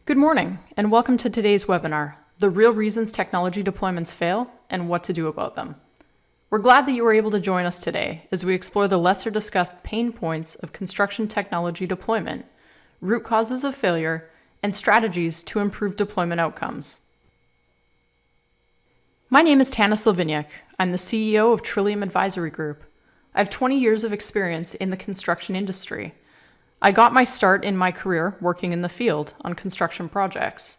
Good morning, and welcome to today's webinar, The Real Reasons Technology Deployments Fail and What to Do About Them. We're glad that you were able to join us today as we explore the lesser discussed pain points of construction technology deployment, root causes of failure, and strategies to improve deployment outcomes. My name is Tana. I'm the CEO of Trillium Advisory Group. I have 20 years of experience in the construction industry. I got my start in my career working in the field on construction projects.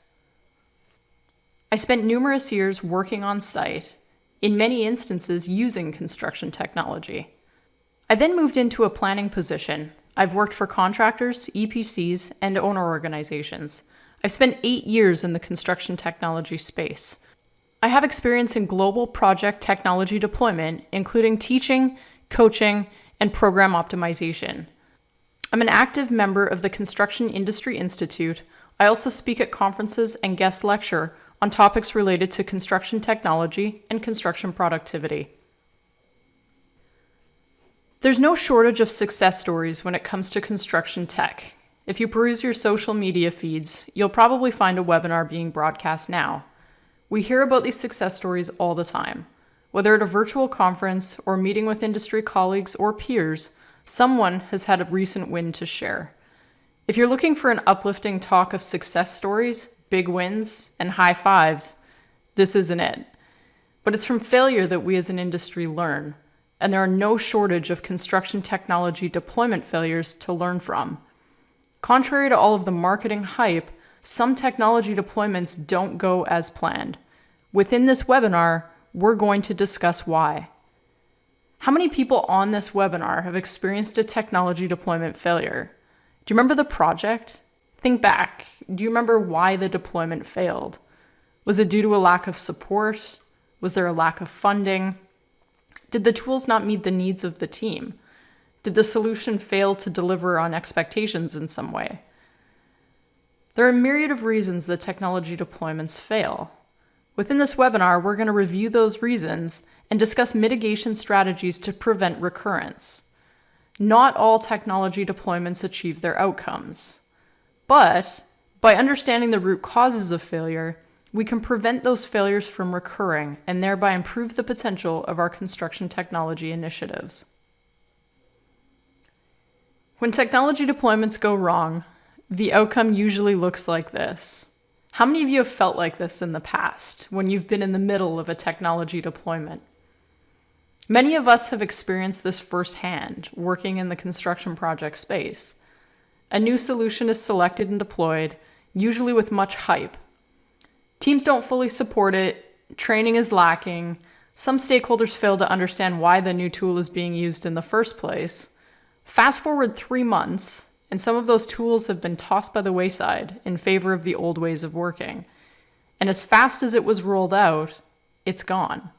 I spent numerous years working on site, in many instances using construction technology. I then moved into a planning position. I've worked for contractors, EPCs, and owner organizations. I've spent 8 years in the construction technology space. I have experience in global project technology deployment, including teaching, coaching, and program optimization. I'm an active member of the Construction Industry Institute. I also speak at conferences and guest lecture on topics related to construction technology and construction productivity. There's no shortage of success stories when it comes to construction tech. If you peruse your social media feeds, you'll probably find a webinar being broadcast now. We hear about these success stories all the time. Whether at a virtual conference or meeting with industry colleagues or peers, someone has had a recent win to share. If you're looking for an uplifting talk of success stories, big wins, and high fives, this isn't it. But it's from failure that we as an industry learn, and there are no shortage of construction technology deployment failures to learn from. Contrary to all of the marketing hype, some technology deployments don't go as planned. Within this webinar, we're going to discuss why. How many people on this webinar have experienced a technology deployment failure? Do you remember the project? Think back. Do you remember why the deployment failed? Was it due to a lack of support? Was there a lack of funding? Did the tools not meet the needs of the team? Did the solution fail to deliver on expectations in some way? There are a myriad of reasons that technology deployments fail. Within this webinar, we're going to review those reasons and discuss mitigation strategies to prevent recurrence. Not all technology deployments achieve their outcomes, but by understanding the root causes of failure, we can prevent those failures from recurring and thereby improve the potential of our construction technology initiatives. When technology deployments go wrong, the outcome usually looks like this. How many of you have felt like this in the past when you've been in the middle of a technology deployment? Many of us have experienced this firsthand, working in the construction project space. A new solution is selected and deployed, usually with much hype. Teams don't fully support it, training is lacking, some stakeholders fail to understand why the new tool is being used in the first place. Fast forward 3 months, and some of those tools have been tossed by the wayside in favor of the old ways of working. And as fast as it was rolled out, it's gone.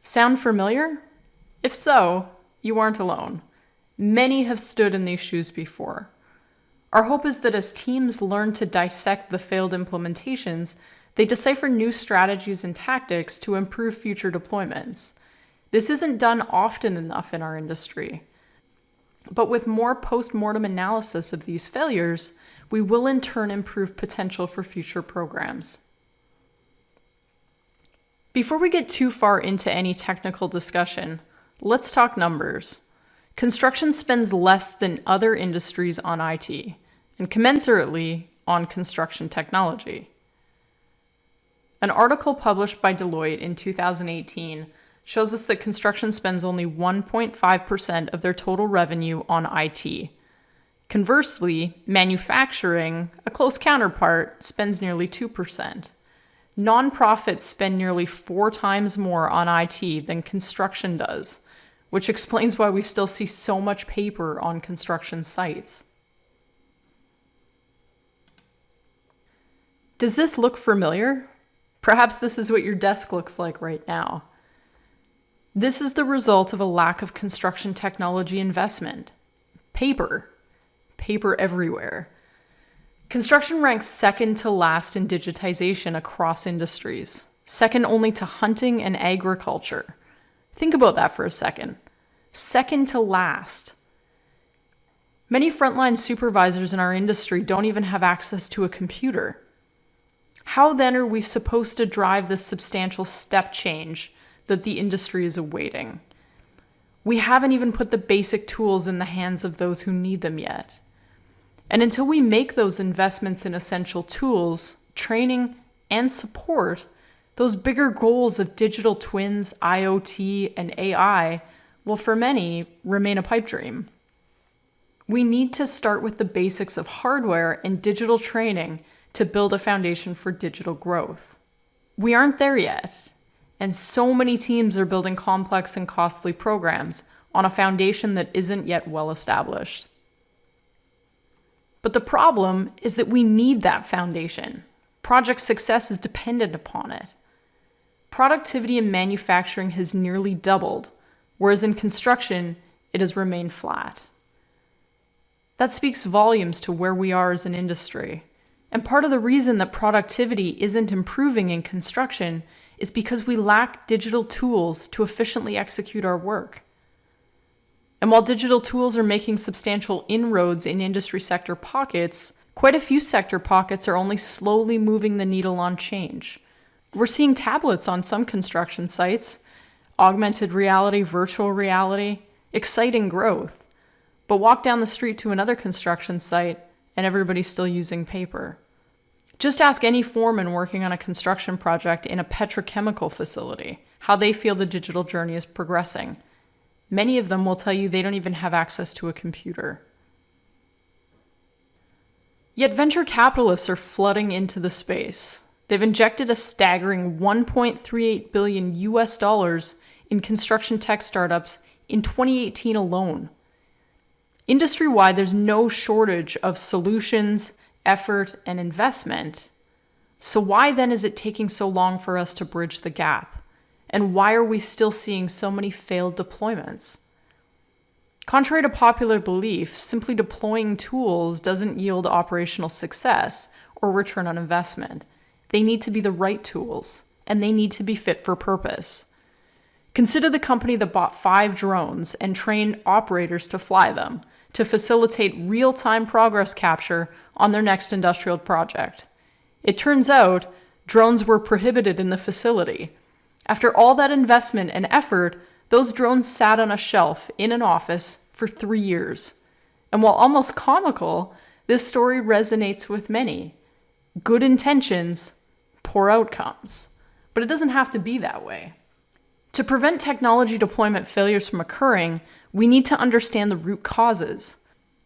Sound familiar? If so, you aren't alone. Many have stood in these shoes before. Our hope is that as teams learn to dissect the failed implementations, they decipher new strategies and tactics to improve future deployments. This isn't done often enough in our industry. But with more post-mortem analysis of these failures, we will in turn improve potential for future programs. Before we get too far into any technical discussion, let's talk numbers. Construction spends less than other industries on IT, and commensurately on construction technology. An article published by Deloitte in 2018 shows us that construction spends only 1.5% of their total revenue on IT. Conversely, manufacturing, a close counterpart, spends nearly 2%. Nonprofits spend nearly 4 times more on IT than construction does, which explains why we still see so much paper on construction sites. Does this look familiar? Perhaps this is what your desk looks like right now. This is the result of a lack of construction technology investment. Paper. Paper everywhere. Construction ranks second to last in digitization across industries, second only to hunting and agriculture. Think about that for a second. Second to last. Many frontline supervisors in our industry don't even have access to a computer. How then are we supposed to drive this substantial step change that the industry is awaiting? We haven't even put the basic tools in the hands of those who need them yet. And until we make those investments in essential tools, training, and support, those bigger goals of digital twins, IoT, and AI will, for many, remain a pipe dream. We need to start with the basics of hardware and digital training to build a foundation for digital growth. We aren't there yet, and so many teams are building complex and costly programs on a foundation that isn't yet well established. But the problem is that we need that foundation. Project success is dependent upon it. Productivity in manufacturing has nearly doubled, whereas in construction, it has remained flat. That speaks volumes to where we are as an industry. And part of the reason that productivity isn't improving in construction is because we lack digital tools to efficiently execute our work. And while digital tools are making substantial inroads in industry sector pockets, quite a few sector pockets are only slowly moving the needle on change. We're seeing tablets on some construction sites, augmented reality, virtual reality, exciting growth. But walk down the street to another construction site and everybody's still using paper. Just ask any foreman working on a construction project in a petrochemical facility how they feel the digital journey is progressing. Many of them will tell you they don't even have access to a computer. Yet venture capitalists are flooding into the space. They've injected a staggering $1.38 billion in construction tech startups in 2018 alone. Industry-wide, there's no shortage of solutions, effort, and investment. So why then is it taking so long for us to bridge the gap? And why are we still seeing so many failed deployments? Contrary to popular belief, simply deploying tools doesn't yield operational success or return on investment. They need to be the right tools, and they need to be fit for purpose. Consider the company that bought 5 drones and trained operators to fly them to facilitate real-time progress capture on their next industrial project. It turns out drones were prohibited in the facility. After all that investment and effort, those drones sat on a shelf in an office for 3 years. And while almost comical, this story resonates with many. Good intentions, poor outcomes. But it doesn't have to be that way. To prevent technology deployment failures from occurring, we need to understand the root causes.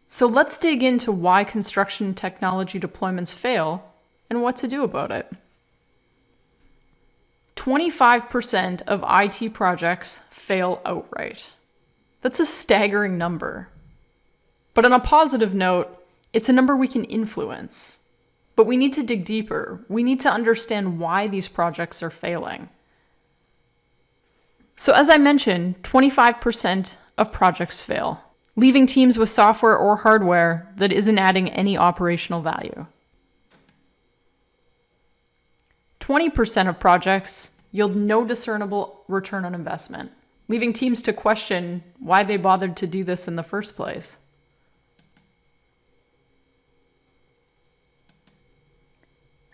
So let's dig into why construction technology deployments fail and what to do about it. 25% of IT projects fail outright. That's a staggering number. But on a positive note, it's a number we can influence. But we need to dig deeper. We need to understand why these projects are failing. So as I mentioned, 25% of projects fail, leaving teams with software or hardware that isn't adding any operational value. 20% of projects yield no discernible return on investment, leaving teams to question why they bothered to do this in the first place.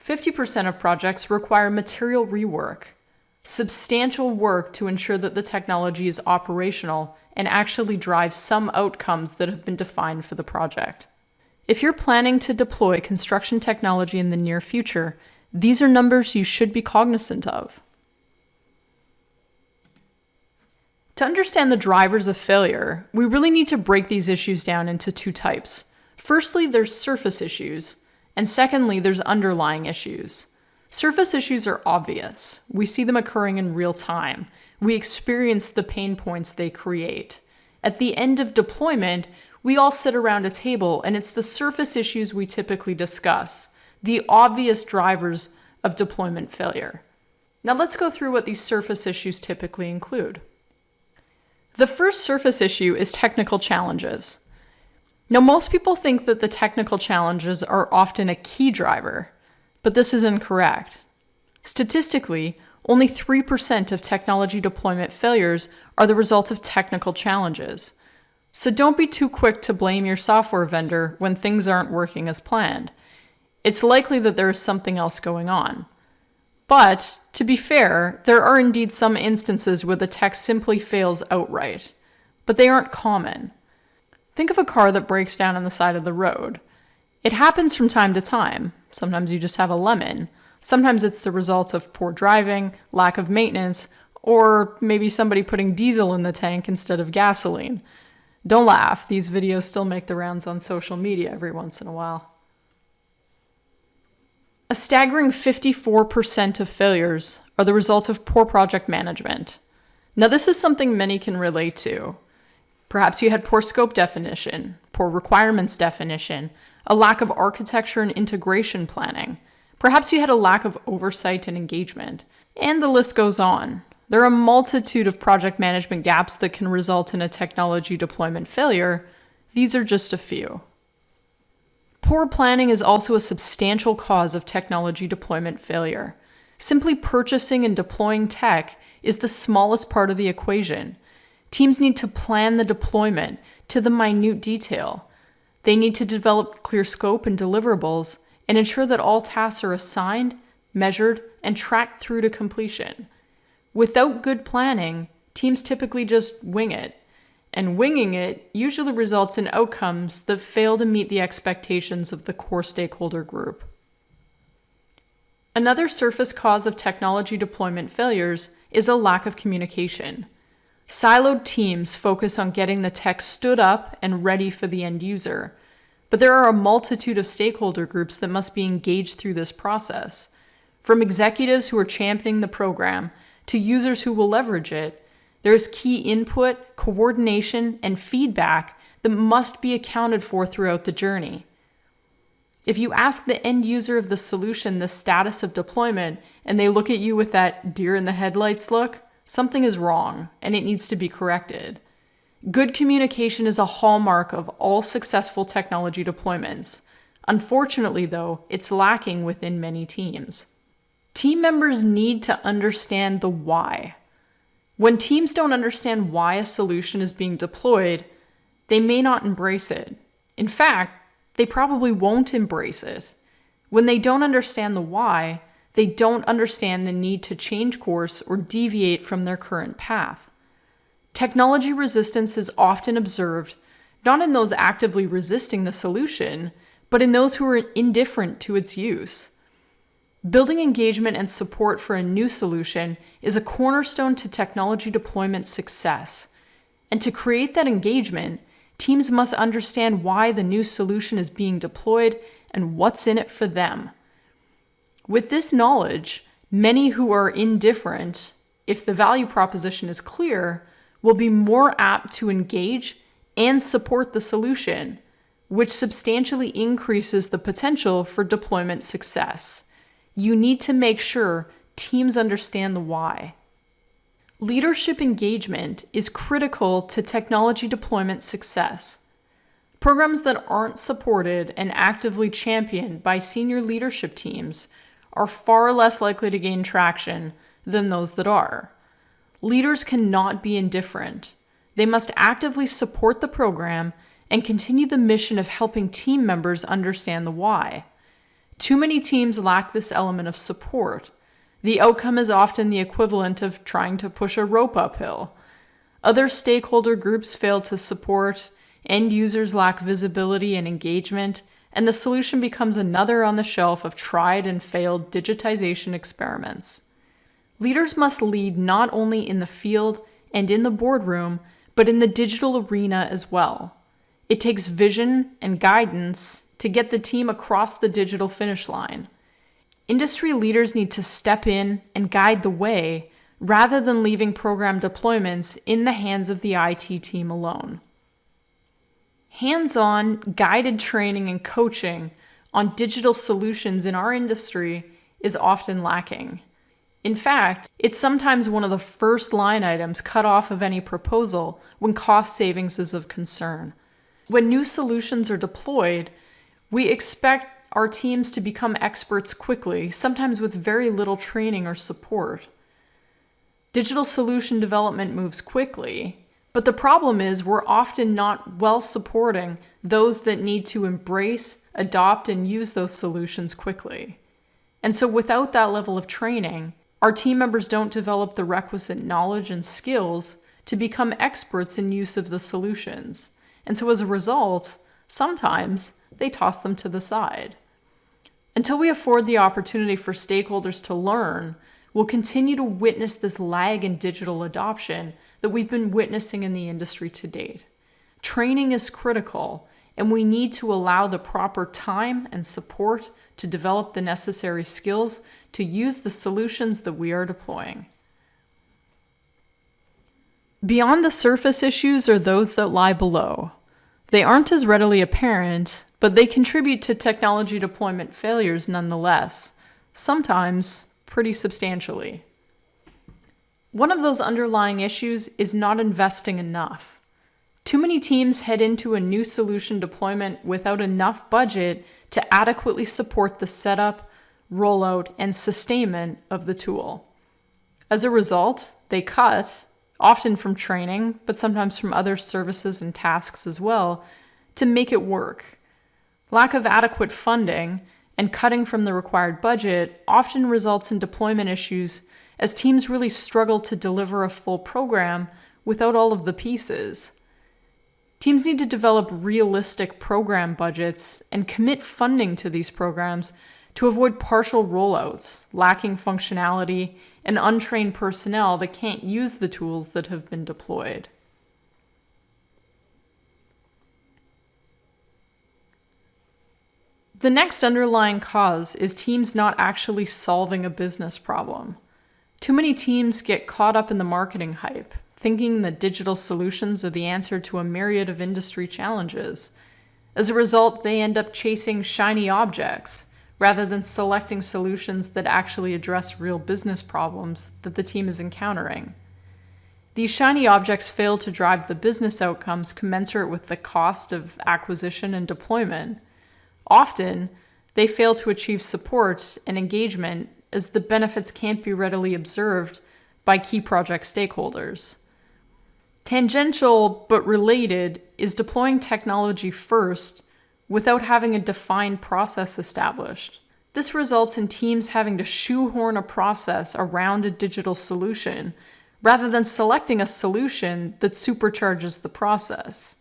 50% of projects require material rework, substantial work to ensure that the technology is operational and actually drives some outcomes that have been defined for the project. If you're planning to deploy construction technology in the near future, these are numbers you should be cognizant of. To understand the drivers of failure, we really need to break these issues down into 2 types. Firstly, there's surface issues, and secondly, there's underlying issues. Surface issues are obvious. We see them occurring in real time. We experience the pain points they create. At the end of deployment, we all sit around a table, and it's the surface issues we typically discuss, the obvious drivers of deployment failure. Now let's go through what these surface issues typically include. The first surface issue is technical challenges. Now, most people think that the technical challenges are often a key driver, but this is incorrect. Statistically, only 3% of technology deployment failures are the result of technical challenges. So don't be too quick to blame your software vendor when things aren't working as planned. It's likely that there is something else going on. But, to be fair, there are indeed some instances where the tech simply fails outright. But they aren't common. Think of a car that breaks down on the side of the road. It happens from time to time. Sometimes you just have a lemon. Sometimes it's the result of poor driving, lack of maintenance, or maybe somebody putting diesel in the tank instead of gasoline. Don't laugh, these videos still make the rounds on social media every once in a while. A staggering 54% of failures are the result of poor project management. Now, this is something many can relate to. Perhaps you had poor scope definition, poor requirements definition, a lack of architecture and integration planning. Perhaps you had a lack of oversight and engagement. And the list goes on. There are a multitude of project management gaps that can result in a technology deployment failure. These are just a few. Poor planning is also a substantial cause of technology deployment failure. Simply purchasing and deploying tech is the smallest part of the equation. Teams need to plan the deployment to the minute detail. They need to develop clear scope and deliverables and ensure that all tasks are assigned, measured, and tracked through to completion. Without good planning, teams typically just wing it. And winging it usually results in outcomes that fail to meet the expectations of the core stakeholder group. Another surface cause of technology deployment failures is a lack of communication. Siloed teams focus on getting the tech stood up and ready for the end user, but there are a multitude of stakeholder groups that must be engaged through this process. From executives who are championing the program to users who will leverage it, there is key input, coordination, and feedback that must be accounted for throughout the journey. If you ask the end user of the solution the status of deployment and they look at you with that deer in the headlights look, something is wrong and it needs to be corrected. Good communication is a hallmark of all successful technology deployments. Unfortunately, though, it's lacking within many teams. Team members need to understand the why. When teams don't understand why a solution is being deployed, they may not embrace it. In fact, they probably won't embrace it. When they don't understand the why, they don't understand the need to change course or deviate from their current path. Technology resistance is often observed not in those actively resisting the solution, but in those who are indifferent to its use. Building engagement and support for a new solution is a cornerstone to technology deployment success. And to create that engagement, teams must understand why the new solution is being deployed and what's in it for them. With this knowledge, many who are indifferent, if the value proposition is clear, will be more apt to engage and support the solution, which substantially increases the potential for deployment success. You need to make sure teams understand the why. Leadership engagement is critical to technology deployment success. Programs that aren't supported and actively championed by senior leadership teams are far less likely to gain traction than those that are. Leaders cannot be indifferent. They must actively support the program and continue the mission of helping team members understand the why. Too many teams lack this element of support. The outcome is often the equivalent of trying to push a rope uphill. Other stakeholder groups fail to support, end users lack visibility and engagement, and the solution becomes another on the shelf of tried and failed digitization experiments. Leaders must lead not only in the field and in the boardroom, but in the digital arena as well. It takes vision and guidance to get the team across the digital finish line. Industry leaders need to step in and guide the way rather than leaving program deployments in the hands of the IT team alone. Hands-on, guided training and coaching on digital solutions in our industry is often lacking. In fact, it's sometimes one of the first line items cut off of any proposal when cost savings is of concern. When new solutions are deployed, we expect our teams to become experts quickly, sometimes with very little training or support. Digital solution development moves quickly, But the problem is we're often not well supporting those that need to embrace, adopt, and use those solutions quickly. And so without that level of training, our team members don't develop the requisite knowledge and skills to become experts in use of the solutions. And so as a result, sometimes they toss them to the side. Until we afford the opportunity for stakeholders to learn, we'll continue to witness this lag in digital adoption that we've been witnessing in the industry to date. Training is critical, and we need to allow the proper time and support to develop the necessary skills to use the solutions that we are deploying. Beyond the surface issues are those that lie below. They aren't as readily apparent, but they contribute to technology deployment failures nonetheless, sometimes pretty substantially. One of those underlying issues is not investing enough. Too many teams head into a new solution deployment without enough budget to adequately support the setup, rollout, and sustainment of the tool. As a result, they cut, often from training, but sometimes from other services and tasks as well, to make it work. Lack of adequate funding and cutting from the required budget often results in deployment issues as teams really struggle to deliver a full program without all of the pieces. Teams need to develop realistic program budgets and commit funding to these programs to avoid partial rollouts, lacking functionality, and untrained personnel that can't use the tools that have been deployed. The next underlying cause is teams not actually solving a business problem. Too many teams get caught up in the marketing hype, thinking that digital solutions are the answer to a myriad of industry challenges. As a result, they end up chasing shiny objects rather than selecting solutions that actually address real business problems that the team is encountering. These shiny objects fail to drive the business outcomes commensurate with the cost of acquisition and deployment. Often, they fail to achieve support and engagement as the benefits can't be readily observed by key project stakeholders. Tangential but related is deploying technology first without having a defined process established. This results in teams having to shoehorn a process around a digital solution rather than selecting a solution that supercharges the process.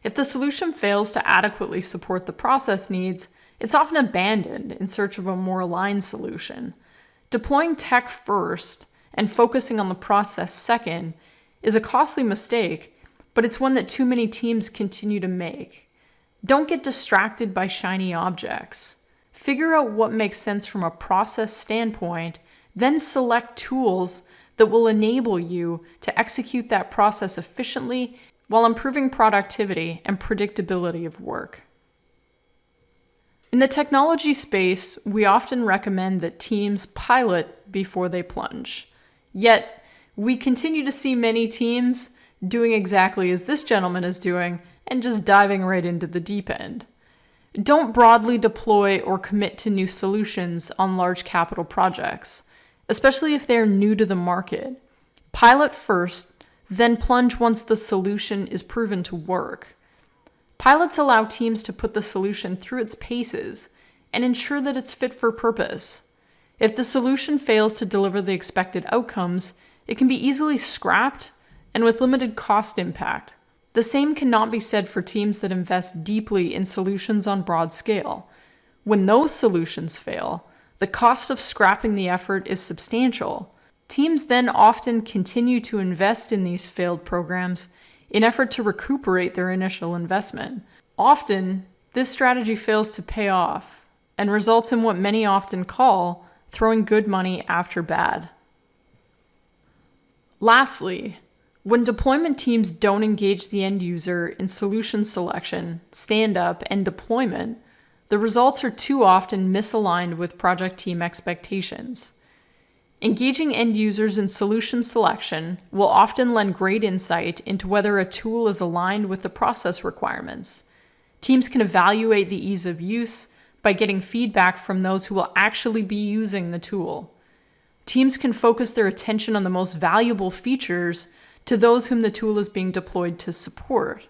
If the solution fails to adequately support the process needs, it's often abandoned in search of a more aligned solution. Deploying tech first and focusing on the process second is a costly mistake, but it's one that too many teams continue to make. Don't get distracted by shiny objects. Figure out what makes sense from a process standpoint, then select tools that will enable you to execute that process efficiently while improving productivity and predictability of work. In the technology space, we often recommend that teams pilot before they plunge. Yet, we continue to see many teams doing exactly as this gentleman is doing and just diving right into the deep end. Don't broadly deploy or commit to new solutions on large capital projects, especially if they're new to the market. Pilot first, then plunge once the solution is proven to work. Pilots allow teams to put the solution through its paces and ensure that it's fit for purpose. If the solution fails to deliver the expected outcomes, it can be easily scrapped and with limited cost impact. The same cannot be said for teams that invest deeply in solutions on broad scale. When those solutions fail, the cost of scrapping the effort is substantial. Teams then often continue to invest in these failed programs in effort to recuperate their initial investment. Often, this strategy fails to pay off and results in what many often call throwing good money after bad. Lastly, when deployment teams don't engage the end user in solution selection, stand-up, and deployment, the results are too often misaligned with project team expectations. Engaging end users in solution selection will often lend great insight into whether a tool is aligned with the process requirements. Teams can evaluate the ease of use by getting feedback from those who will actually be using the tool. Teams can focus their attention on the most valuable features to those whom the tool is being deployed to support.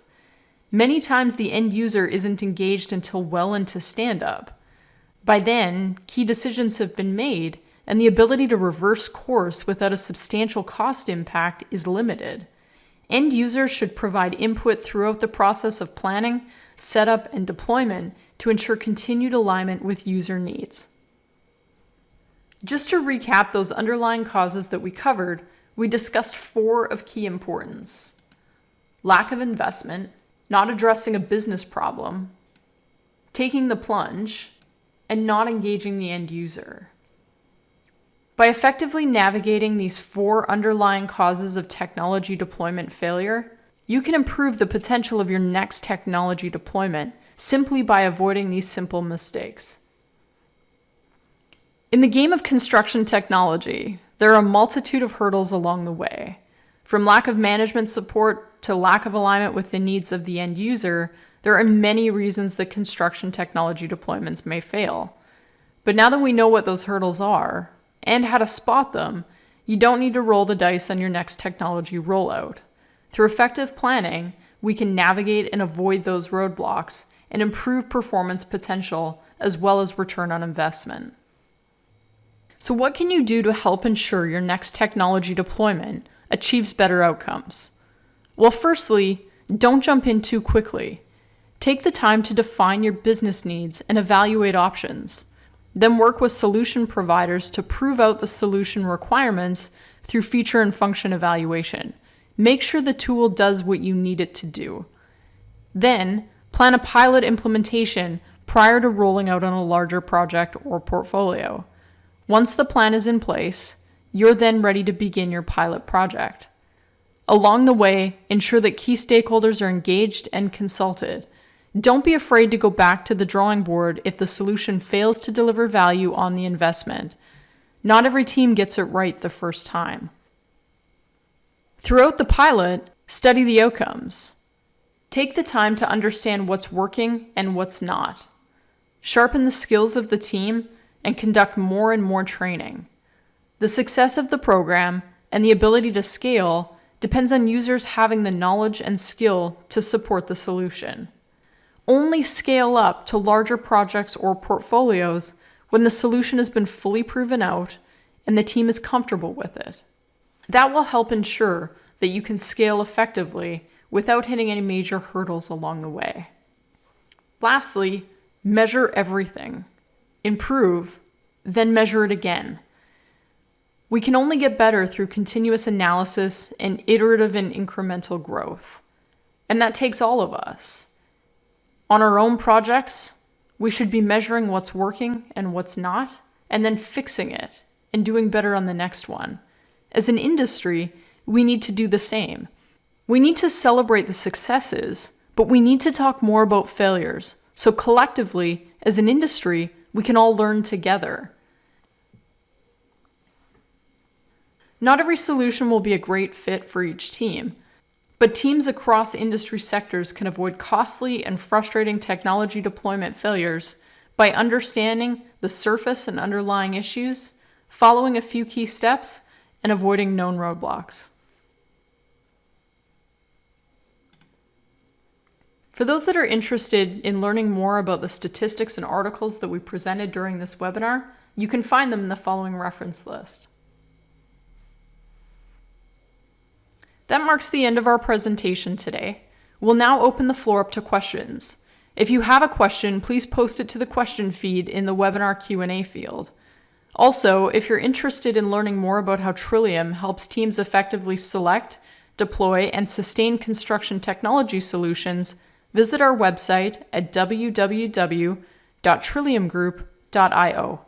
Many times the end user isn't engaged until well into stand-up. By then, key decisions have been made, and the ability to reverse course without a substantial cost impact is limited. End users should provide input throughout the process of planning, setup, and deployment to ensure continued alignment with user needs. Just to recap those underlying causes that we covered, we discussed 4 of key importance: lack of investment, not addressing a business problem, taking the plunge, and not engaging the end user. By effectively navigating these 4 underlying causes of technology deployment failure, you can improve the potential of your next technology deployment simply by avoiding these simple mistakes. In the game of construction technology, there are a multitude of hurdles along the way. From lack of management support to lack of alignment with the needs of the end user, there are many reasons that construction technology deployments may fail. But now that we know what those hurdles are, and how to spot them, you don't need to roll the dice on your next technology rollout. Through effective planning, we can navigate and avoid those roadblocks and improve performance potential as well as return on investment. So what can you do to help ensure your next technology deployment achieves better outcomes? Well, firstly, don't jump in too quickly. Take the time to define your business needs and evaluate options. Then work with solution providers to prove out the solution requirements through feature and function evaluation. Make sure the tool does what you need it to do. Then, plan a pilot implementation prior to rolling out on a larger project or portfolio. Once the plan is in place, you're then ready to begin your pilot project. Along the way, ensure that key stakeholders are engaged and consulted. Don't be afraid to go back to the drawing board if the solution fails to deliver value on the investment. Not every team gets it right the first time. Throughout the pilot, study the outcomes. Take the time to understand what's working and what's not. Sharpen the skills of the team and conduct more and more training. The success of the program and the ability to scale depends on users having the knowledge and skill to support the solution. Only scale up to larger projects or portfolios when the solution has been fully proven out and the team is comfortable with it. That will help ensure that you can scale effectively without hitting any major hurdles along the way. Lastly, measure everything. Improve, then measure it again. We can only get better through continuous analysis and iterative and incremental growth. And that takes all of us. On our own projects, we should be measuring what's working and what's not, and then fixing it and doing better on the next one. As an industry, we need to do the same. We need to celebrate the successes, but we need to talk more about failures. So collectively, as an industry, we can all learn together. Not every solution will be a great fit for each team, but teams across industry sectors can avoid costly and frustrating technology deployment failures by understanding the surface and underlying issues, following a few key steps, and avoiding known roadblocks. For those that are interested in learning more about the statistics and articles that we presented during this webinar, you can find them in the following reference list. That marks the end of our presentation today. We'll now open the floor up to questions. If you have a question, please post it to the question feed in the webinar Q&A field. Also, if you're interested in learning more about how Trillium helps teams effectively select, deploy, and sustain construction technology solutions, visit our website at www.trilliumgroup.io.